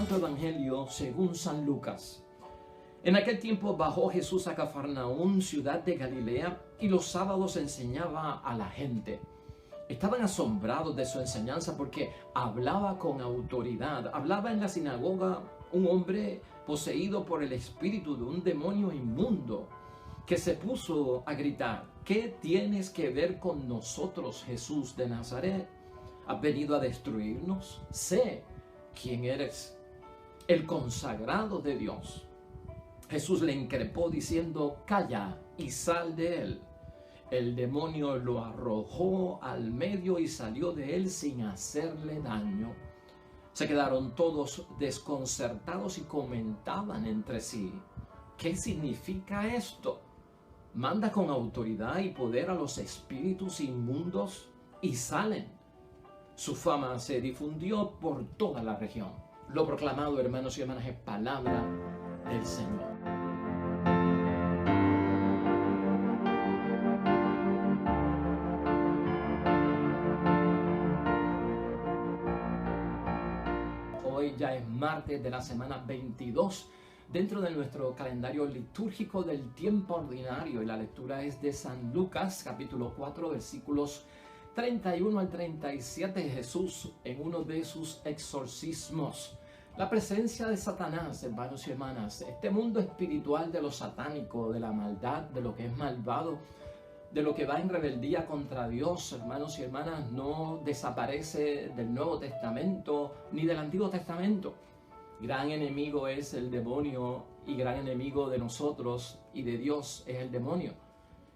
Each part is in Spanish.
Santo Evangelio según San Lucas. En aquel tiempo bajó Jesús a Cafarnaúm, ciudad de Galilea, y los sábados enseñaba a la gente. Estaban asombrados de su enseñanza porque hablaba con autoridad. Hablaba en la sinagoga un hombre poseído por el espíritu de un demonio inmundo, que se puso a gritar: ¿qué tienes que ver con nosotros, Jesús de Nazaret? ¿Has venido a destruirnos? Sé quién eres, el consagrado de Dios. Jesús le increpó diciendo: calla y sal de él. El demonio lo arrojó al medio y salió de él sin hacerle daño. Se quedaron todos desconcertados y comentaban entre sí: ¿qué significa esto? Manda con autoridad y poder a los espíritus inmundos y salen. Su fama se difundió por toda la región. Lo proclamado, hermanos y hermanas, es palabra del Señor. Hoy ya es martes de la semana 22 dentro de nuestro calendario litúrgico del tiempo ordinario, y la lectura es de San Lucas, capítulo 4, versículos 31 al 37. Jesús en uno de sus exorcismos. La presencia de Satanás, hermanos y hermanas, este mundo espiritual de lo satánico, de la maldad, de lo que es malvado, de lo que va en rebeldía contra Dios, hermanos y hermanas, no desaparece del Nuevo Testamento ni del Antiguo Testamento. Gran enemigo es el demonio, y gran enemigo de nosotros y de Dios es el demonio.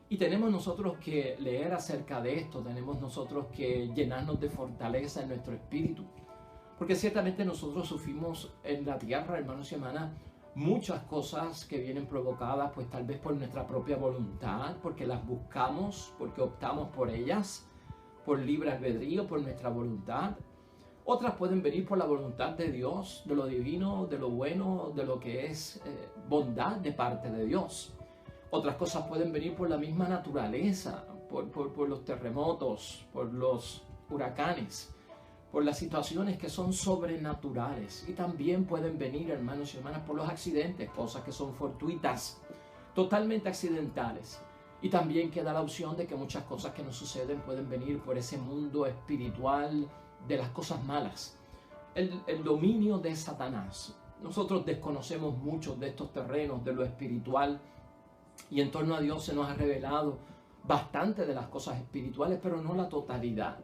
Y tenemos nosotros que leer acerca de esto, tenemos nosotros que llenarnos de fortaleza en nuestro espíritu. Porque ciertamente nosotros sufrimos en la tierra, hermanos y hermanas, muchas cosas que vienen provocadas pues tal vez por nuestra propia voluntad, porque las buscamos, porque optamos por ellas, por libre albedrío, por nuestra voluntad. Otras pueden venir por la voluntad de Dios, de lo divino, de lo bueno, de lo que es bondad de parte de Dios. Otras cosas pueden venir por la misma naturaleza, por los terremotos, por los huracanes, por las situaciones que son sobrenaturales. Y también pueden venir, hermanos y hermanas, por los accidentes, cosas que son fortuitas, totalmente accidentales. Y también queda la opción de que muchas cosas que nos suceden pueden venir por ese mundo espiritual de las cosas malas, el dominio de Satanás. Nosotros desconocemos muchos de estos terrenos de lo espiritual, y en torno a Dios se nos ha revelado bastante de las cosas espirituales, pero no la totalidad.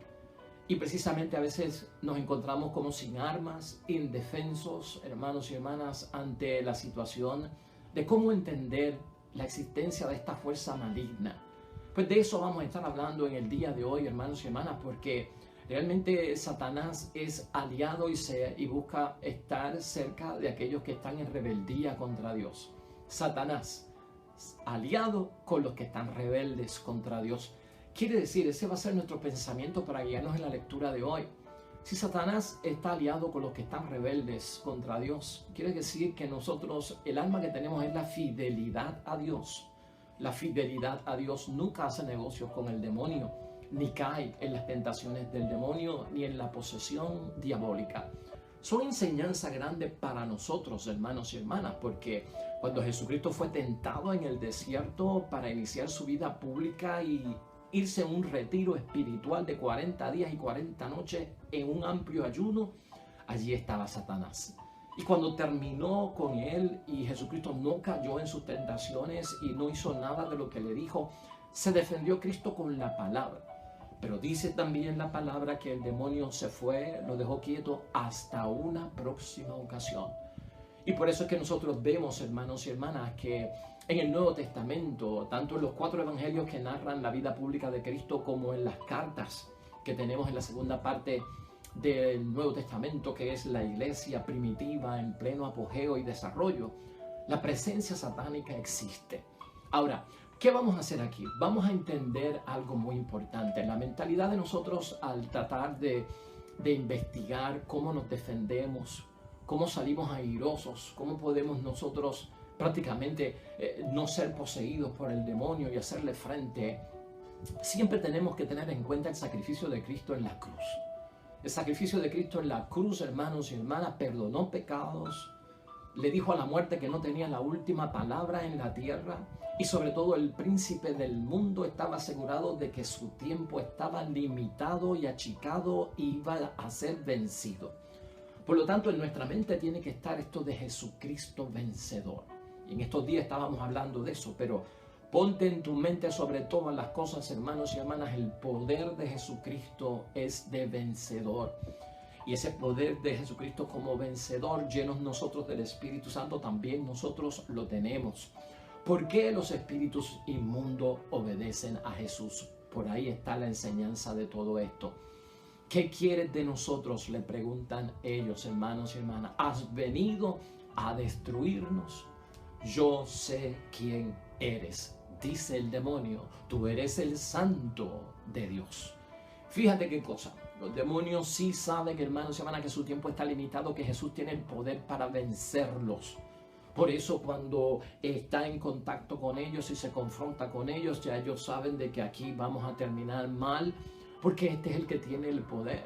Y precisamente a veces nos encontramos como sin armas, indefensos, hermanos y hermanas, ante la situación de cómo entender la existencia de esta fuerza maligna. Pues de eso vamos a estar hablando en el día de hoy, hermanos y hermanas, porque realmente Satanás es aliado y busca estar cerca de aquellos que están en rebeldía contra Dios. Satanás, aliado con los que están rebeldes contra Dios. Quiere decir, ese va a ser nuestro pensamiento para guiarnos en la lectura de hoy. Si Satanás está aliado con los que están rebeldes contra Dios, quiere decir que nosotros, el alma que tenemos es la fidelidad a Dios. La fidelidad a Dios nunca hace negocios con el demonio, ni cae en las tentaciones del demonio, ni en la posesión diabólica. Son enseñanza grande para nosotros, hermanos y hermanas, porque cuando Jesucristo fue tentado en el desierto para iniciar su vida pública y irse en un retiro espiritual de 40 días y 40 noches en un amplio ayuno, allí estaba Satanás. Y cuando terminó con él y Jesucristo no cayó en sus tentaciones y no hizo nada de lo que le dijo, se defendió Cristo con la palabra. Pero dice también la palabra que el demonio se fue, lo dejó quieto hasta una próxima ocasión. Y por eso es que nosotros vemos, hermanos y hermanas, que en el Nuevo Testamento, tanto en los 4 evangelios que narran la vida pública de Cristo, como en las cartas que tenemos en la segunda parte del Nuevo Testamento, que es la iglesia primitiva en pleno apogeo y desarrollo, la presencia satánica existe. Ahora, ¿qué vamos a hacer aquí? Vamos a entender algo muy importante. La mentalidad de nosotros al tratar de investigar cómo nos defendemos, cómo salimos airosos, cómo podemos nosotros prácticamente no ser poseídos por el demonio y hacerle frente. Siempre tenemos que tener en cuenta el sacrificio de Cristo en la cruz. El sacrificio de Cristo en la cruz, hermanos y hermanas, perdonó pecados, le dijo a la muerte que no tenía la última palabra en la tierra, y sobre todo el príncipe del mundo estaba asegurado de que su tiempo estaba limitado y achicado y iba a ser vencido. Por lo tanto, en nuestra mente tiene que estar esto de Jesucristo vencedor. Y en estos días estábamos hablando de eso, pero ponte en tu mente sobre todas las cosas, hermanos y hermanas, el poder de Jesucristo es de vencedor. Y ese poder de Jesucristo como vencedor, llenos nosotros del Espíritu Santo, también nosotros lo tenemos. ¿Por qué los espíritus inmundos obedecen a Jesús? Por ahí está la enseñanza de todo esto. ¿Qué quieres de nosotros?, le preguntan ellos, hermanos y hermanas. ¿Has venido a destruirnos? Yo sé quién eres, dice el demonio. Tú eres el santo de Dios. Fíjate qué cosa. Los demonios sí saben, hermanos y hermanas, que su tiempo está limitado, que Jesús tiene el poder para vencerlos. Por eso cuando está en contacto con ellos y se confronta con ellos, ya ellos saben de que aquí vamos a terminar mal, porque este es el que tiene el poder.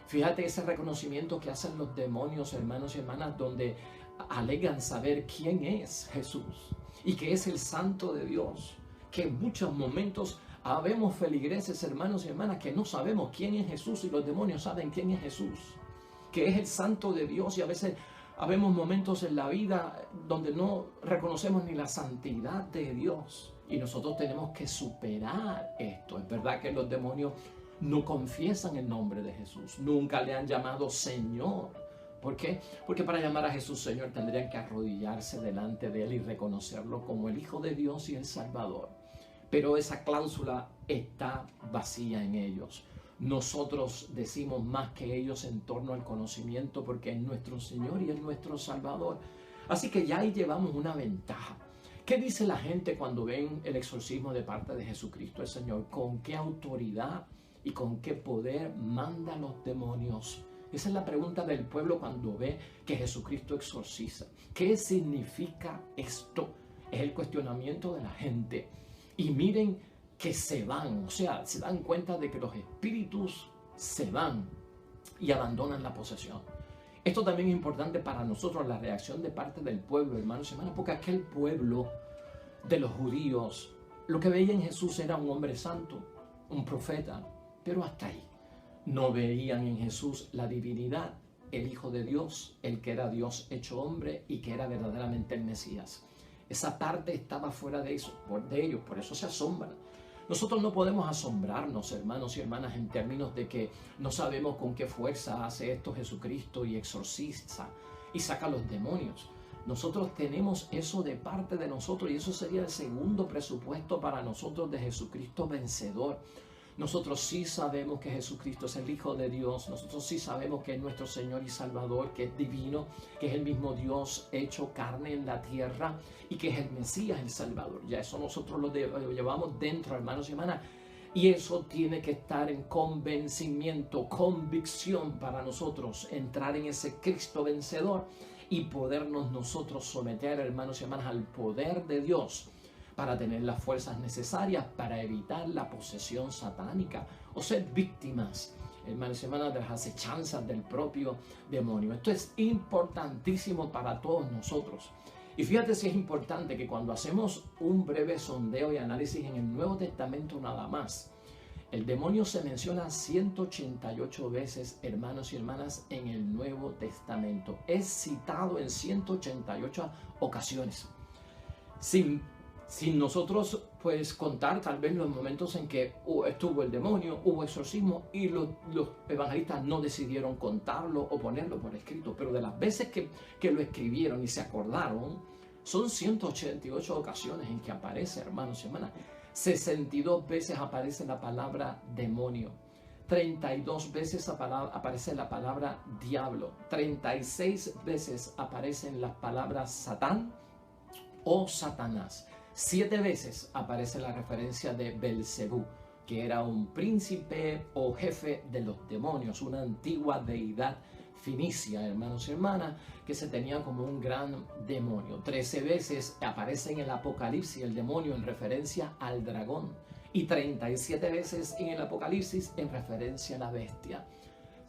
Fíjate ese reconocimiento que hacen los demonios, hermanos y hermanas, donde alegan saber quién es Jesús y que es el santo de Dios, que en muchos momentos habemos feligreses, hermanos y hermanas, que no sabemos quién es Jesús y los demonios saben quién es Jesús, que es el santo de Dios, y a veces habemos momentos en la vida donde no reconocemos ni la santidad de Dios y nosotros tenemos que superar esto. Es verdad que los demonios no confiesan el nombre de Jesús, nunca le han llamado Señor. ¿Por qué? Porque para llamar a Jesús Señor tendrían que arrodillarse delante de Él y reconocerlo como el Hijo de Dios y el Salvador. Pero esa cláusula está vacía en ellos. Nosotros decimos más que ellos en torno al conocimiento, porque es nuestro Señor y es nuestro Salvador. Así que ya ahí llevamos una ventaja. ¿Qué dice la gente cuando ven el exorcismo de parte de Jesucristo el Señor? ¿Con qué autoridad y con qué poder manda a los demonios? Esa es la pregunta del pueblo cuando ve que Jesucristo exorciza. ¿Qué significa esto? Es el cuestionamiento de la gente. Y miren que se van, o sea, se dan cuenta de que los espíritus se van y abandonan la posesión. Esto también es importante para nosotros, la reacción de parte del pueblo, hermanos y hermanas, porque aquel pueblo de los judíos, lo que veía en Jesús era un hombre santo, un profeta, pero hasta ahí. No veían en Jesús la divinidad, el Hijo de Dios, el que era Dios hecho hombre y que era verdaderamente el Mesías. Esa parte estaba fuera de ellos, por eso se asombran. Nosotros no podemos asombrarnos, hermanos y hermanas, en términos de que no sabemos con qué fuerza hace esto Jesucristo y exorciza y saca a los demonios. Nosotros tenemos eso de parte de nosotros y eso sería el segundo presupuesto para nosotros de Jesucristo vencedor. Nosotros sí sabemos que Jesucristo es el Hijo de Dios. Nosotros sí sabemos que es nuestro Señor y Salvador, que es divino, que es el mismo Dios hecho carne en la tierra y que es el Mesías, el Salvador. Ya eso nosotros lo llevamos dentro, hermanos y hermanas. Y eso tiene que estar en convencimiento, convicción para nosotros, entrar en ese Cristo vencedor y podernos nosotros someter, hermanos y hermanas, al poder de Dios, para tener las fuerzas necesarias para evitar la posesión satánica o ser víctimas, hermanos y hermanas, de las acechanzas del propio demonio. Esto es importantísimo para todos nosotros. Y fíjate si es importante que cuando hacemos un breve sondeo y análisis en el Nuevo Testamento nada más, el demonio se menciona 188 veces, hermanos y hermanas, en el Nuevo Testamento. Es citado en 188 ocasiones. Sin nosotros pues contar tal vez los momentos en que estuvo el demonio, hubo exorcismo y los evangelistas no decidieron contarlo o ponerlo por escrito, pero de las veces que lo escribieron y se acordaron, son 188 ocasiones en que aparece, hermanos y hermanas. 62 veces aparece la palabra demonio, 32 veces aparece la palabra diablo, 36 veces aparecen las palabras Satán o Satanás. 7 veces aparece la referencia de Belcebú, que era un príncipe o jefe de los demonios, una antigua deidad finicia, hermanos y hermanas, que se tenía como un gran demonio. 13 veces aparece en el Apocalipsis el demonio en referencia al dragón y 37 veces en el Apocalipsis en referencia a la bestia.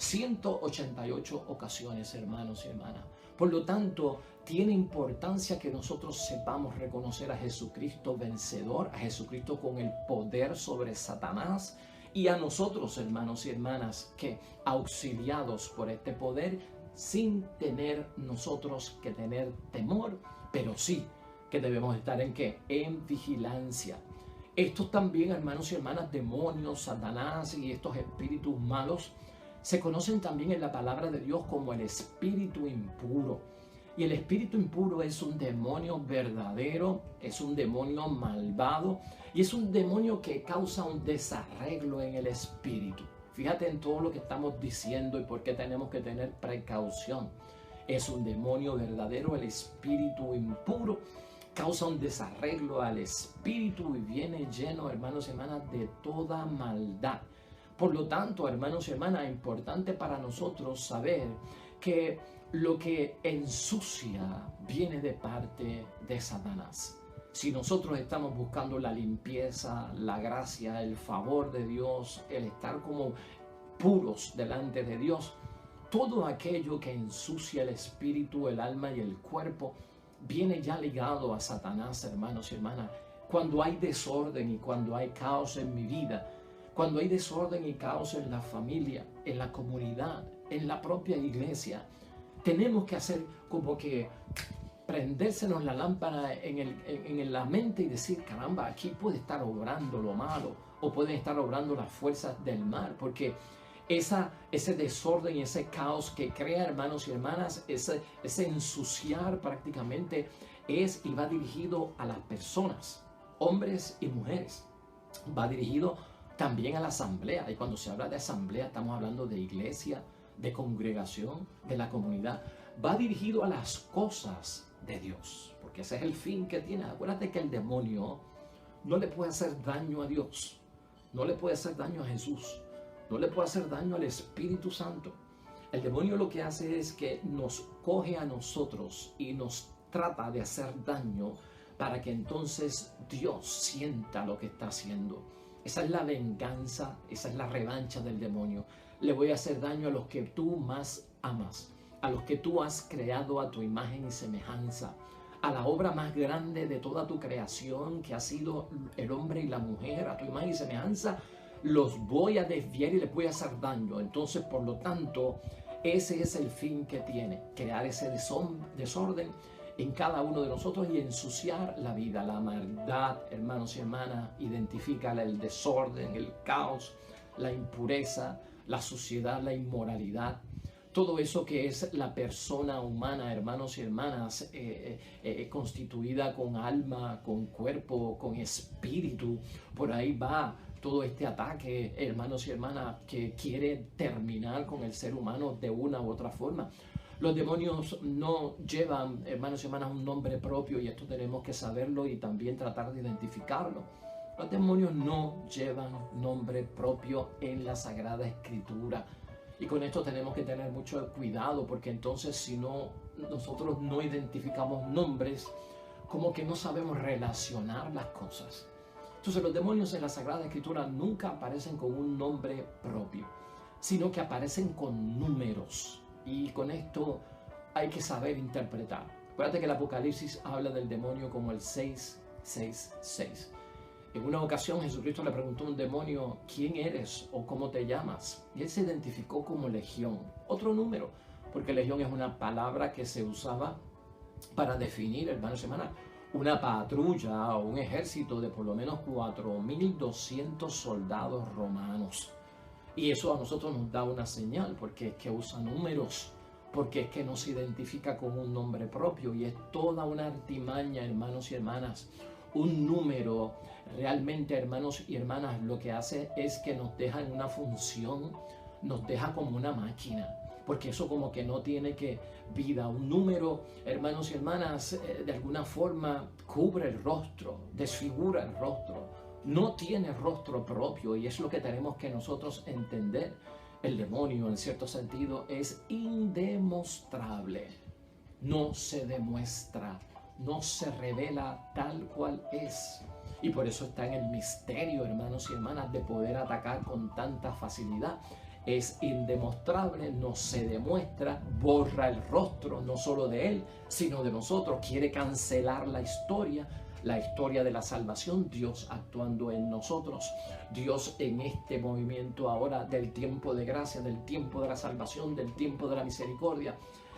188 ocasiones, hermanos y hermanas. Por lo tanto, tiene importancia que nosotros sepamos reconocer a Jesucristo vencedor, a Jesucristo con el poder sobre Satanás, y a nosotros, hermanos y hermanas, que auxiliados por este poder, sin tener nosotros que tener temor, pero sí que debemos estar ¿en qué? En vigilancia. Estos también, hermanos y hermanas, demonios, Satanás y estos espíritus malos, se conocen también en la palabra de Dios como el espíritu impuro. Y el espíritu impuro es un demonio verdadero, es un demonio malvado y es un demonio que causa un desarreglo en el espíritu. Fíjate en todo lo que estamos diciendo y por qué tenemos que tener precaución. Es un demonio verdadero, el espíritu impuro causa un desarreglo al espíritu y viene lleno, hermanos y hermanas, de toda maldad. Por lo tanto, hermanos y hermanas, es importante para nosotros saber que lo que ensucia viene de parte de Satanás. Si nosotros estamos buscando la limpieza, la gracia, el favor de Dios, el estar como puros delante de Dios, todo aquello que ensucia el espíritu, el alma y el cuerpo viene ya ligado a Satanás, hermanos y hermanas. Cuando hay desorden y cuando hay caos en mi vida, cuando hay desorden y caos en la familia, en la comunidad, en la propia iglesia, tenemos que hacer como que prendérsenos la lámpara en la mente y decir, caramba, aquí puede estar obrando lo malo o pueden estar obrando las fuerzas del mal, porque ese desorden y ese caos que crea, hermanos y hermanas, ese ensuciar prácticamente es y va dirigido a las personas, hombres y mujeres. Va dirigido también a la asamblea, y cuando se habla de asamblea estamos hablando de iglesia, de congregación, de la comunidad. Va dirigido a las cosas de Dios, porque ese es el fin que tiene. Acuérdate que el demonio no le puede hacer daño a Dios, no le puede hacer daño a Jesús, no le puede hacer daño al Espíritu Santo. El demonio lo que hace es que nos coge a nosotros y nos trata de hacer daño para que entonces Dios sienta lo que está haciendo. Esa es la venganza, esa es la revancha del demonio. Le voy a hacer daño a los que tú más amas, a los que tú has creado a tu imagen y semejanza, a la obra más grande de toda tu creación, que ha sido el hombre y la mujer, a tu imagen y semejanza. Los voy a desviar y les voy a hacer daño. Entonces, por lo tanto, ese es el fin que tiene, crear ese desorden en cada uno de nosotros y ensuciar la vida. La maldad, hermanos y hermanas, identifica el desorden, el caos, la impureza, la suciedad, la inmoralidad. Todo eso que es la persona humana, hermanos y hermanas, constituida con alma, con cuerpo, con espíritu. Por ahí va todo este ataque, hermanos y hermanas, que quiere terminar con el ser humano de una u otra forma. Los demonios no llevan, hermanos y hermanas, un nombre propio, y esto tenemos que saberlo y también tratar de identificarlo. Los demonios no llevan nombre propio en la Sagrada Escritura. Y con esto tenemos que tener mucho cuidado, porque entonces si nosotros no identificamos nombres, como que no sabemos relacionar las cosas. Entonces los demonios en la Sagrada Escritura nunca aparecen con un nombre propio, sino que aparecen con números. Y con esto hay que saber interpretar. Acuérdate que el Apocalipsis habla del demonio como el 666. En una ocasión Jesucristo le preguntó a un demonio, ¿quién eres o cómo te llamas? Y él se identificó como Legión, otro número, porque Legión es una palabra que se usaba para definir, hermanos y hermanas, una patrulla o un ejército de por lo menos 4.200 soldados romanos. Y eso a nosotros nos da una señal, porque es que usa números, porque es que nos identifica con un nombre propio, y es toda una artimaña, hermanos y hermanas. Un número realmente, hermanos y hermanas, lo que hace es que nos deja en una función, nos deja como una máquina, porque eso como que no tiene vida. Un número, hermanos y hermanas, de alguna forma cubre el rostro, desfigura el rostro, no tiene rostro propio, y es lo que tenemos que nosotros entender. El demonio, en cierto sentido, es indemostrable, no se demuestra, no se revela tal cual es. Y por eso está en el misterio, hermanos y hermanas, de poder atacar con tanta facilidad. es indemostrable, no se demuestra, borra el rostro no solo de Él, sino de nosotros. Quiere cancelar la historia de la salvación, Dios actuando en nosotros, Dios en este movimiento ahora del tiempo de gracia, del tiempo de la salvación, del tiempo de la misericordia,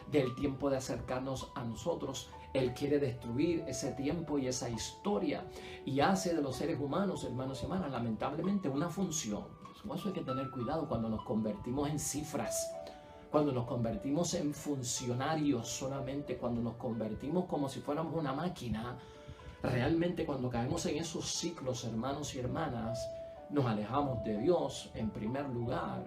del tiempo de acercarnos a nosotros. Él quiere destruir ese tiempo y esa historia y hace de los seres humanos, hermanos y hermanas, lamentablemente una función. Por eso hay que tener cuidado cuando nos convertimos en cifras, cuando nos convertimos en funcionarios solamente, cuando nos convertimos como si fuéramos una máquina. Realmente cuando caemos en esos ciclos, hermanos y hermanas, nos alejamos de Dios en primer lugar.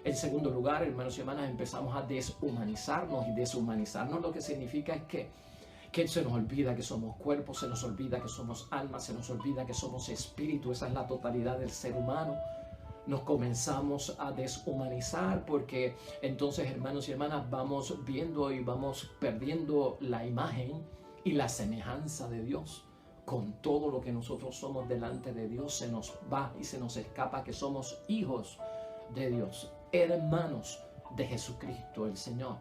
En segundo lugar, hermanos y hermanas, empezamos a deshumanizarnos, y deshumanizarnos lo que significa es que se nos olvida que somos cuerpo, se nos olvida que somos alma, se nos olvida que somos espíritu. Esa es la totalidad del ser humano. Nos comenzamos a deshumanizar porque entonces, hermanos y hermanas, vamos viendo y vamos perdiendo la imagen y la semejanza de Dios. Con todo lo que nosotros somos delante de Dios, se nos va y se nos escapa que somos hijos de Dios, hermanos de Jesucristo el Señor.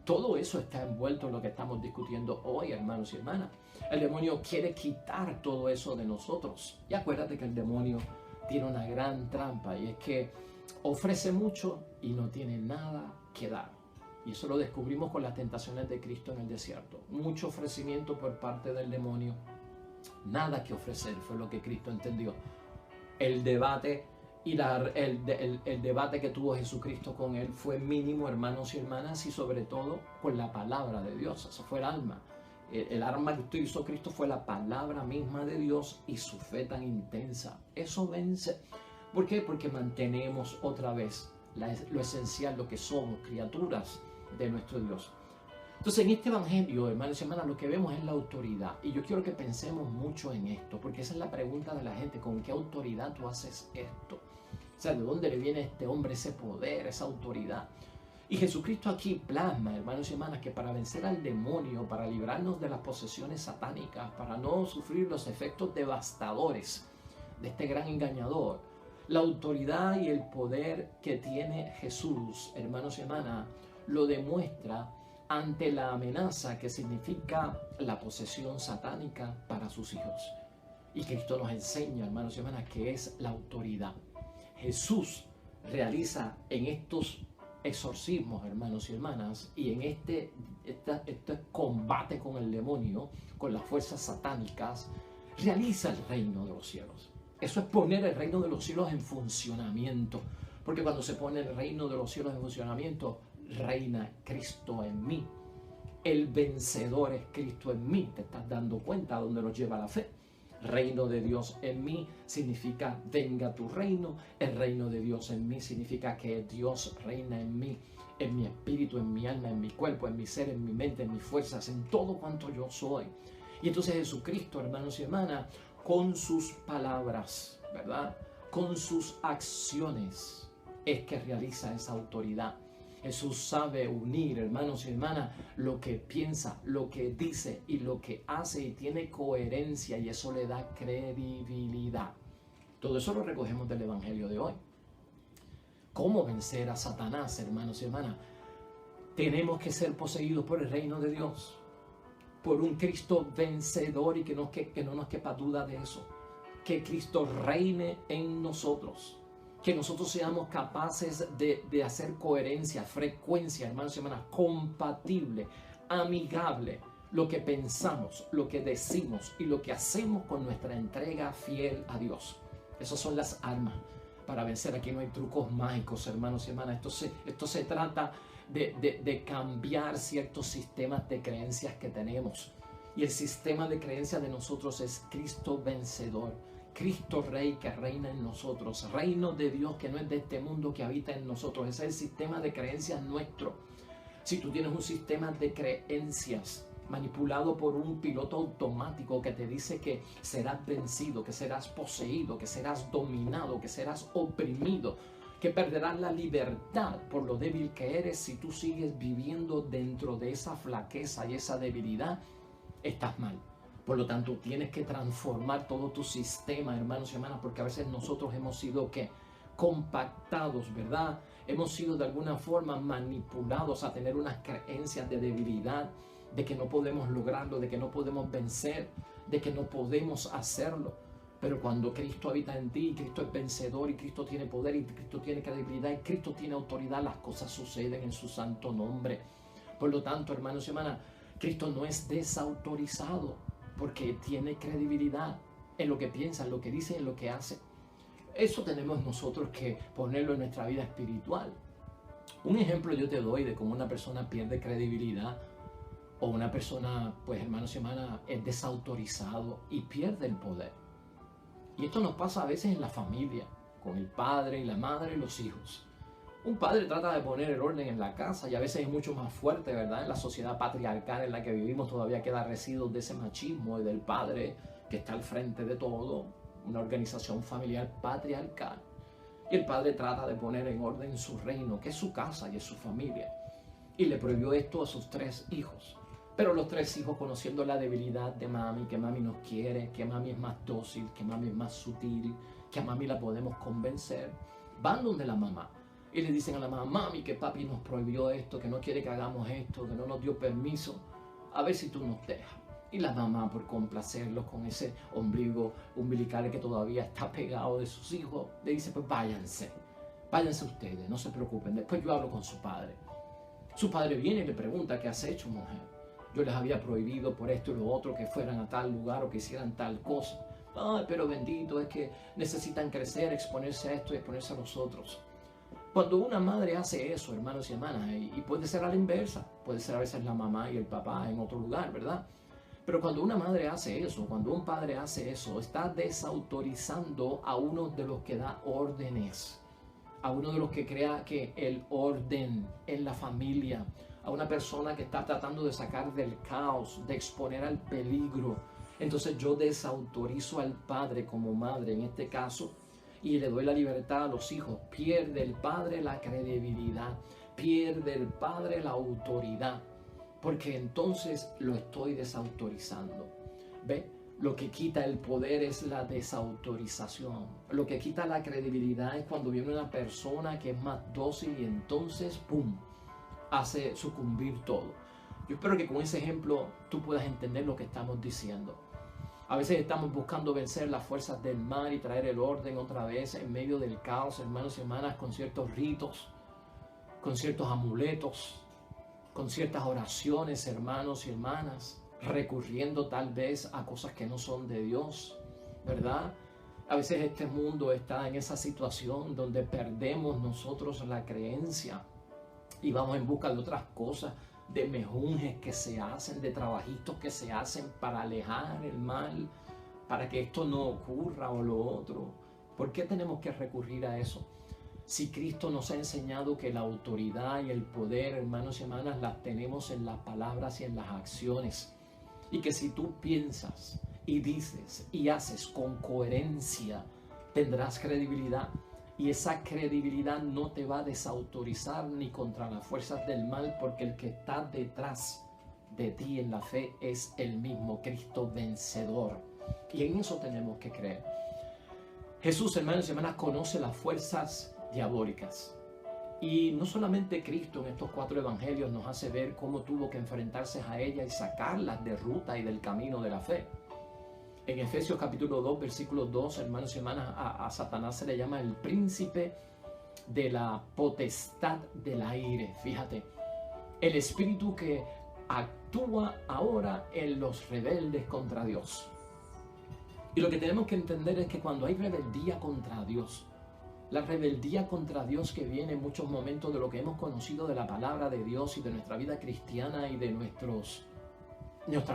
Todo eso está envuelto en lo que estamos discutiendo hoy, hermanos y hermanas. El demonio quiere quitar todo eso de nosotros. Y acuérdate que el demonio tiene una gran trampa, y es que ofrece mucho y no tiene nada que dar. Y eso lo descubrimos con las tentaciones de Cristo en el desierto. Mucho ofrecimiento por parte del demonio, nada que ofrecer, fue lo que Cristo entendió. El debate el debate que tuvo Jesucristo con él fue mínimo, hermanos y hermanas, y sobre todo con la palabra de Dios. Eso fue el alma. El arma que utilizó Cristo fue la palabra misma de Dios y su fe tan intensa. Eso vence. ¿Por qué? Porque mantenemos otra vez lo esencial, lo que somos, criaturas de nuestro Dios. Entonces, en este evangelio, hermanos y hermanas, lo que vemos es la autoridad. Y yo quiero que pensemos mucho en esto, porque esa es la pregunta de la gente: ¿con qué autoridad tú haces esto? O sea, ¿de dónde le viene a este hombre ese poder, esa autoridad? Y Jesucristo aquí plasma, hermanos y hermanas, que para vencer al demonio, para librarnos de las posesiones satánicas, para no sufrir los efectos devastadores de este gran engañador, la autoridad y el poder que tiene Jesús, hermanos y hermanas, lo demuestra ante la amenaza que significa la posesión satánica para sus hijos. Y Cristo nos enseña, hermanos y hermanas, que es la autoridad. Jesús realiza en estos exorcismos, hermanos y hermanas, y en este combate con el demonio, con las fuerzas satánicas, realiza el reino de los cielos. Eso es poner el reino de los cielos en funcionamiento, porque cuando se pone el reino de los cielos en funcionamiento, reina Cristo en mí. El vencedor es Cristo en mí. Te estás dando cuenta a dónde nos lleva la fe. Reino de Dios en mí significa venga tu reino. El reino de Dios en mí significa que Dios reina en mí, en mi espíritu, en mi alma, en mi cuerpo, en mi ser, en mi mente, en mis fuerzas, en todo cuanto yo soy. Y entonces Jesucristo, hermanos y hermanas, con sus palabras, ¿verdad?, con sus acciones, es que realiza esa autoridad. Jesús sabe unir, hermanos y hermanas, lo que piensa, lo que dice y lo que hace, y tiene coherencia, y eso le da credibilidad. Todo eso lo recogemos del Evangelio de hoy. ¿Cómo vencer a Satanás, hermanos y hermanas? Tenemos que ser poseídos por el reino de Dios, por un Cristo vencedor, y que no nos quepa duda de eso. Que Cristo reine en nosotros. Que nosotros seamos capaces de hacer coherencia, frecuencia, hermanos y hermanas, compatible, amigable, lo que pensamos, lo que decimos y lo que hacemos con nuestra entrega fiel a Dios. Esas son las armas para vencer. Aquí no hay trucos mágicos, hermanos y hermanas. Esto se trata de cambiar ciertos sistemas de creencias que tenemos. Y el sistema de creencias de nosotros es Cristo vencedor. Cristo Rey que reina en nosotros, reino de Dios que no es de este mundo, que habita en nosotros. Ese es el sistema de creencias nuestro. Si tú tienes un sistema de creencias manipulado por un piloto automático que te dice que serás vencido, que serás poseído, que serás dominado, que serás oprimido, que perderás la libertad por lo débil que eres, si tú sigues viviendo dentro de esa flaqueza y esa debilidad, estás mal. Por lo tanto, tienes que transformar todo tu sistema, hermanos y hermanas, porque a veces nosotros hemos sido, ¿qué?, compactados, ¿verdad? Hemos sido de alguna forma manipulados a tener unas creencias de debilidad, de que no podemos lograrlo, de que no podemos vencer, de que no podemos hacerlo. Pero cuando Cristo habita en ti, Cristo es vencedor, y Cristo tiene poder, y Cristo tiene credibilidad, y Cristo tiene autoridad, las cosas suceden en su santo nombre. Por lo tanto, hermanos y hermanas, Cristo no es desautorizado porque tiene credibilidad en lo que piensa, en lo que dice, en lo que hace. Eso tenemos nosotros que ponerlo en nuestra vida espiritual. Un ejemplo yo te doy de cómo una persona pierde credibilidad, o una persona, pues hermanos y hermanas, es desautorizado y pierde el poder. Y esto nos pasa a veces en la familia, con el padre y la madre y los hijos. Un padre trata de poner el orden en la casa y a veces es mucho más fuerte, ¿verdad? En la sociedad patriarcal en la que vivimos todavía queda residuos de ese machismo y del padre que está al frente de todo, una organización familiar patriarcal. Y el padre trata de poner en orden su reino, que es su casa y es su familia. Y le prohibió esto a sus 3 hijos. Pero los 3 hijos, conociendo la debilidad de mami, que mami nos quiere, que mami es más dócil, que mami es más sutil, que a mami la podemos convencer, van donde la mamá y le dicen a la mamá: mami, que papi nos prohibió esto, que no quiere que hagamos esto, que no nos dio permiso, a ver si tú nos dejas. Y la mamá, por complacerlos con ese ombligo umbilical que todavía está pegado de sus hijos, le dice: pues váyanse ustedes, no se preocupen, después yo hablo con su padre. Su padre viene y le pregunta: ¿qué has hecho, mujer? Yo les había prohibido por esto y lo otro que fueran a tal lugar o que hicieran tal cosa. Ay, pero bendito, es que necesitan crecer, exponerse a esto y exponerse a los otros. Cuando una madre hace eso, hermanos y hermanas, y puede ser a la inversa, puede ser a veces la mamá y el papá en otro lugar, ¿verdad? Pero cuando una madre hace eso, cuando un padre hace eso, está desautorizando a uno de los que da órdenes, a uno de los que crea que el orden en la familia, a una persona que está tratando de sacar del caos, de exponer al peligro. Entonces yo desautorizo al padre como madre en este caso y le doy la libertad a los hijos. Pierde el padre la credibilidad, pierde el padre la autoridad, porque entonces lo estoy desautorizando. ¿Ve? Lo que quita el poder es la desautorización. Lo que quita la credibilidad es cuando viene una persona que es más dócil y entonces ¡pum!, hace sucumbir todo. Yo espero que con ese ejemplo tú puedas entender lo que estamos diciendo. A veces estamos buscando vencer las fuerzas del mal y traer el orden otra vez en medio del caos, hermanos y hermanas, con ciertos ritos, con ciertos amuletos, con ciertas oraciones, hermanos y hermanas, recurriendo tal vez a cosas que no son de Dios, ¿verdad? A veces este mundo está en esa situación donde perdemos nosotros la creencia y vamos en busca de otras cosas, de mejunjes que se hacen, de trabajitos que se hacen para alejar el mal, para que esto no ocurra o lo otro. ¿Por qué tenemos que recurrir a eso? Si Cristo nos ha enseñado que la autoridad y el poder, hermanos y hermanas, las tenemos en las palabras y en las acciones, y que si tú piensas y dices y haces con coherencia, tendrás credibilidad. Y esa credibilidad no te va a desautorizar ni contra las fuerzas del mal, porque el que está detrás de ti en la fe es el mismo Cristo vencedor. Y en eso tenemos que creer. Jesús, hermanos y hermanas, conoce las fuerzas diabólicas. Y no solamente Cristo en estos 4 evangelios nos hace ver cómo tuvo que enfrentarse a ellas y sacarlas de ruta y del camino de la fe. En Efesios capítulo 2, versículo 2, hermanos y hermanas, a Satanás se le llama el príncipe de la potestad del aire. Fíjate, el espíritu que actúa ahora en los rebeldes contra Dios. Y lo que tenemos que entender es que cuando hay rebeldía contra Dios, la rebeldía contra Dios que viene en muchos momentos de lo que hemos conocido de la palabra de Dios y de nuestra vida cristiana y de nuestras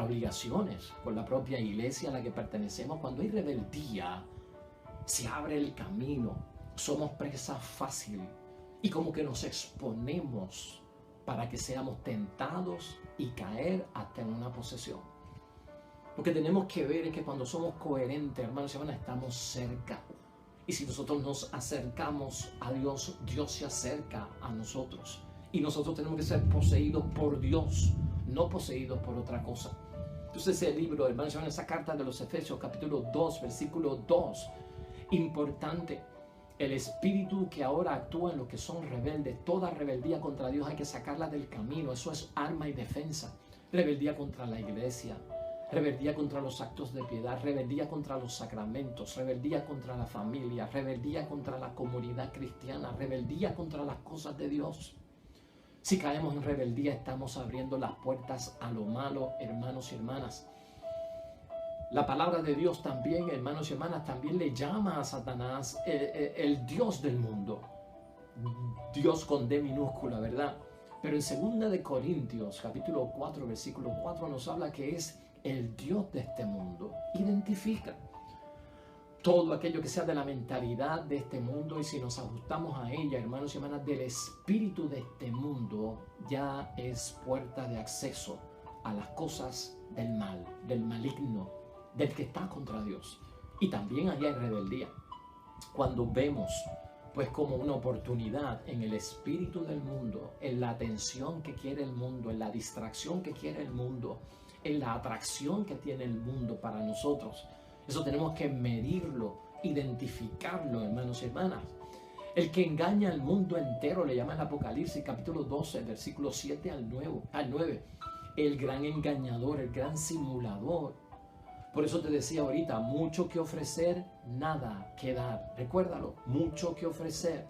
obligaciones con la propia iglesia a la que pertenecemos, cuando hay rebeldía, se abre el camino, somos presa fácil y como que nos exponemos para que seamos tentados y caer hasta en una posesión. Lo que tenemos que ver es que cuando somos coherentes, hermanos y hermanas, estamos cerca. Y si nosotros nos acercamos a Dios, Dios se acerca a nosotros. Y nosotros tenemos que ser poseídos por Dios, no poseídos por otra cosa. Entonces ese libro, hermanos, esa carta de los Efesios, capítulo 2, versículo 2, importante. El espíritu que ahora actúa en los que son rebeldes, toda rebeldía contra Dios hay que sacarla del camino. Eso es arma y defensa. Rebeldía contra la iglesia, rebeldía contra los actos de piedad, rebeldía contra los sacramentos, rebeldía contra la familia, rebeldía contra la comunidad cristiana, rebeldía contra las cosas de Dios. Si caemos en rebeldía, estamos abriendo las puertas a lo malo, hermanos y hermanas. La palabra de Dios también, hermanos y hermanas, también le llama a Satanás el Dios del mundo. Dios con D minúscula, ¿verdad? Pero en 2 de Corintios, capítulo 4, versículo 4, nos habla que es el Dios de este mundo. Identifica todo aquello que sea de la mentalidad de este mundo, y si nos ajustamos a ella, hermanos y hermanas, del espíritu de este mundo, ya es puerta de acceso a las cosas del mal, del maligno, del que está contra Dios. Y también allá hay rebeldía. Cuando vemos pues como una oportunidad en el espíritu del mundo, en la atención que quiere el mundo, en la distracción que quiere el mundo, en la atracción que tiene el mundo para nosotros. Eso tenemos que medirlo, identificarlo, hermanos y hermanas. El que engaña al mundo entero, le llama el Apocalipsis capítulo 12, versículo 7 al 9. El gran engañador, el gran simulador. Por eso te decía ahorita, mucho que ofrecer, nada que dar. Recuérdalo, mucho que ofrecer,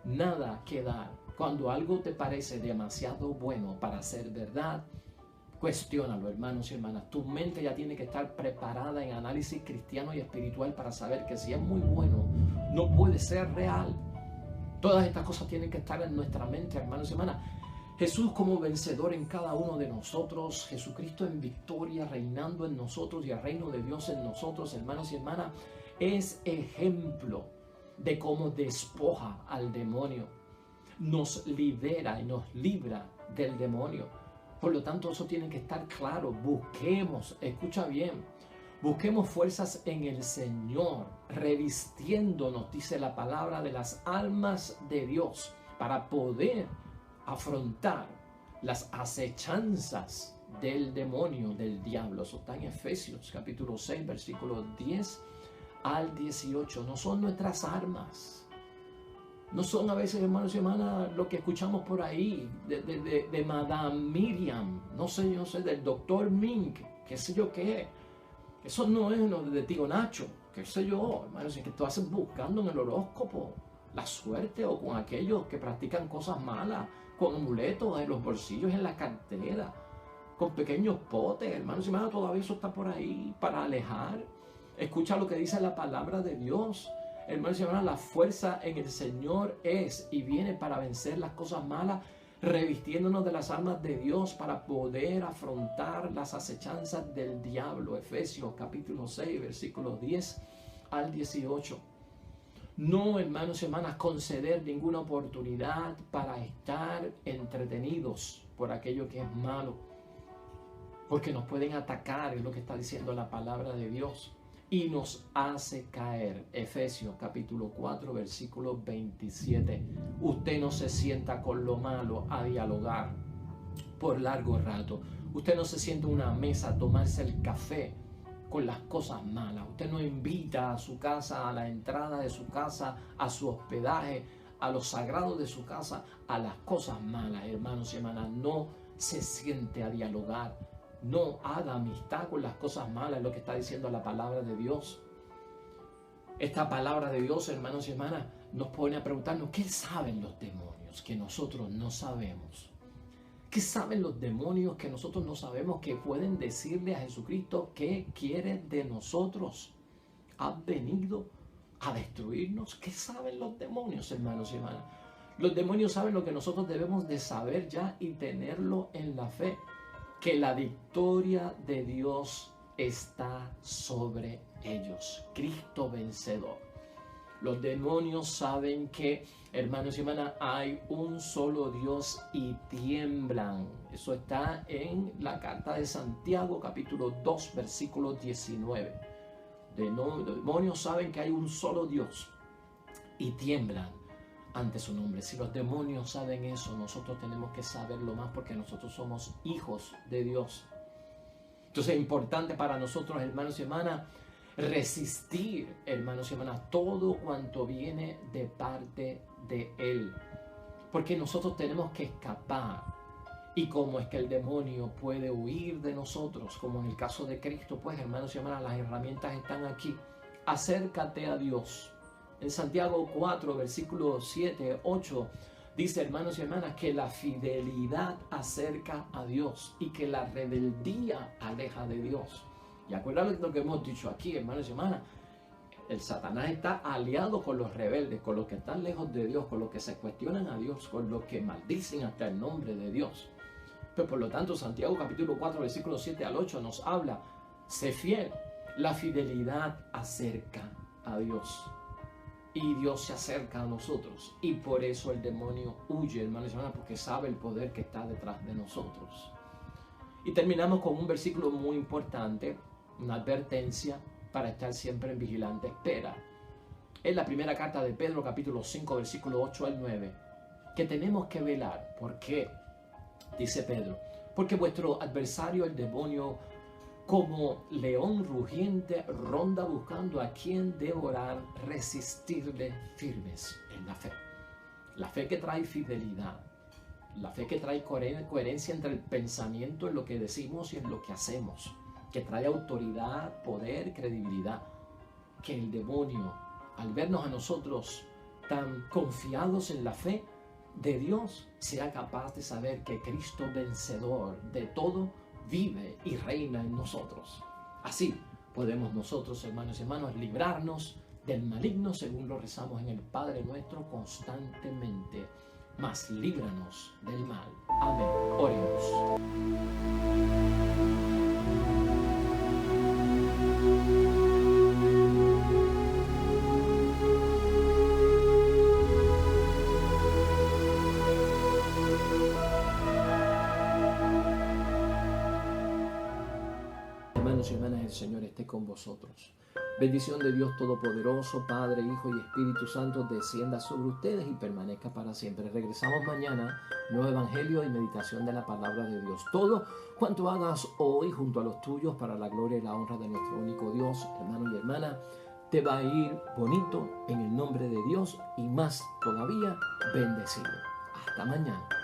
nada que dar. Cuando algo te parece demasiado bueno para ser verdad, cuestiónalo, hermanos y hermanas. Tu mente ya tiene que estar preparada en análisis cristiano y espiritual para saber que si es muy bueno, no puede ser real. Todas estas cosas tienen que estar en nuestra mente, hermanos y hermanas. Jesús como vencedor en cada uno de nosotros, Jesucristo en victoria, reinando en nosotros y el reino de Dios en nosotros, hermanos y hermanas, es ejemplo de cómo despoja al demonio, nos libera y nos libra del demonio. Por lo tanto, eso tiene que estar claro. Busquemos, escucha bien, busquemos fuerzas en el Señor, revistiéndonos, dice la palabra, de las armas de Dios para poder afrontar las acechanzas del demonio, del diablo. Eso está en Efesios capítulo 6, versículos 10 al 18. No son nuestras armas. No son a veces, hermanos y hermanas, lo que escuchamos por ahí de Madame Miriam, no sé, del doctor Mink, qué sé yo qué. Eso no es lo de tío Nacho, qué sé yo, hermanos, es que tú haces buscando en el horóscopo la suerte, o con aquellos que practican cosas malas, con amuletos en los bolsillos, en la cartera, con pequeños potes, hermanos y hermanas, todavía eso está por ahí para alejar. Escucha lo que dice la palabra de Dios. Hermanos y hermanas, la fuerza en el Señor es y viene para vencer las cosas malas, revistiéndonos de las armas de Dios para poder afrontar las acechanzas del diablo. Efesios capítulo 6, versículos 10 al 18. No, hermanos y hermanas, conceder ninguna oportunidad para estar entretenidos por aquello que es malo, porque nos pueden atacar, es lo que está diciendo la palabra de Dios, y nos hace caer. Efesios capítulo 4, versículo 27. Usted no se sienta con lo malo a dialogar por largo rato. Usted no se sienta a una mesa a tomarse el café con las cosas malas. Usted no invita a su casa, a la entrada de su casa, a su hospedaje, a los sagrados de su casa, a las cosas malas, hermanos y hermanas. No se siente a dialogar. No haga amistad con las cosas malas, es lo que está diciendo la palabra de Dios. Esta palabra de Dios, hermanos y hermanas, nos pone a preguntarnos, ¿qué saben los demonios que nosotros no sabemos? ¿Qué saben los demonios que nosotros no sabemos, que pueden decirle a Jesucristo qué quiere de nosotros? ¿Ha venido a destruirnos? ¿Qué saben los demonios, hermanos y hermanas? Los demonios saben lo que nosotros debemos de saber ya y tenerlo en la fe, que la victoria de Dios está sobre ellos. Cristo vencedor. Los demonios saben que, hermanos y hermanas, hay un solo Dios y tiemblan. Eso está en la carta de Santiago, capítulo 2, versículo 19. Los demonios saben que hay un solo Dios y tiemblan ante su nombre. Si los demonios saben eso, nosotros tenemos que saberlo más, porque nosotros somos hijos de Dios. Entonces es importante para nosotros, hermanos y hermanas, resistir, hermanos y hermanas, todo cuanto viene de parte de Él. Porque nosotros tenemos que escapar. Y cómo es que el demonio puede huir de nosotros, como en el caso de Cristo, pues hermanos y hermanas, las herramientas están aquí. Acércate a Dios. En Santiago 4, versículos 7, 8, dice, hermanos y hermanas, que la fidelidad acerca a Dios y que la rebeldía aleja de Dios. Y acuérdense lo que hemos dicho aquí, hermanos y hermanas. El Satanás está aliado con los rebeldes, con los que están lejos de Dios, con los que se cuestionan a Dios, con los que maldicen hasta el nombre de Dios. Pero por lo tanto, Santiago capítulo 4, versículos 7 al 8 nos habla, sé fiel. La fidelidad acerca a Dios. Y Dios se acerca a nosotros. Y por eso el demonio huye, hermanos y hermanas, porque sabe el poder que está detrás de nosotros. Y terminamos con un versículo muy importante, una advertencia para estar siempre en vigilante espera. Es la primera carta de Pedro, capítulo 5, versículo 8 al 9, que tenemos que velar. ¿Por qué? Dice Pedro, porque vuestro adversario, el demonio, como león rugiente, ronda buscando a quien devorar, resistirle firmes en la fe. La fe que trae fidelidad, la fe que trae coherencia entre el pensamiento en lo que decimos y en lo que hacemos, que trae autoridad, poder, credibilidad. Que el demonio, al vernos a nosotros tan confiados en la fe de Dios, sea capaz de saber que Cristo, vencedor de todo, vive y reina en nosotros. Así podemos nosotros, hermanos y hermanas, librarnos del maligno según lo rezamos en el Padre Nuestro constantemente. Mas líbranos del mal. Amén. Oremos. Hermanos y hermanas, el Señor esté con vosotros. Bendición de Dios Todopoderoso, Padre, Hijo y Espíritu Santo, descienda sobre ustedes y permanezca para siempre. Regresamos mañana, nuevo Evangelio y meditación de la Palabra de Dios. Todo cuanto hagas hoy junto a los tuyos para la gloria y la honra de nuestro único Dios, hermano y hermana, te va a ir bonito en el nombre de Dios y más todavía bendecido. Hasta mañana.